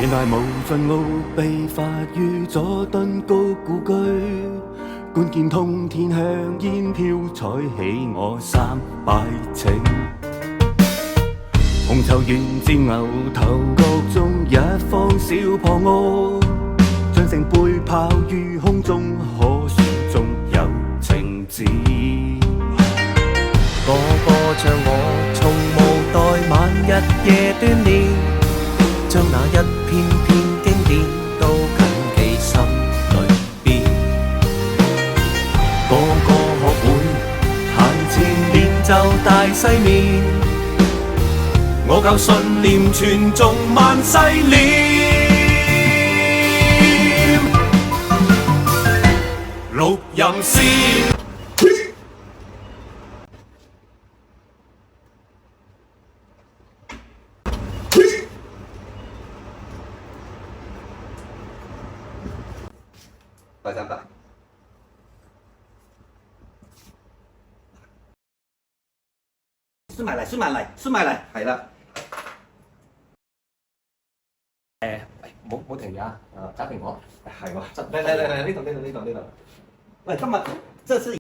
原來無盡奧秘發於佐敦高故居，觀見通天香煙飄彩起我三拜請。紅袖沿佔牛頭角中一方小破屋，將成背拋於空中，可算中有情致。個個像我，從無待晚日夜鍛鍊，將那一篇篇經典都謹記心裏邊。個個學會彈前練就大細面，我教信念傳頌萬世念。錄音師。第三大，輸埋嚟，輸埋嚟，輸埋嚟，係啦。冇停呀，揸蘋果，係喎，嚟，呢度。喂，今日這是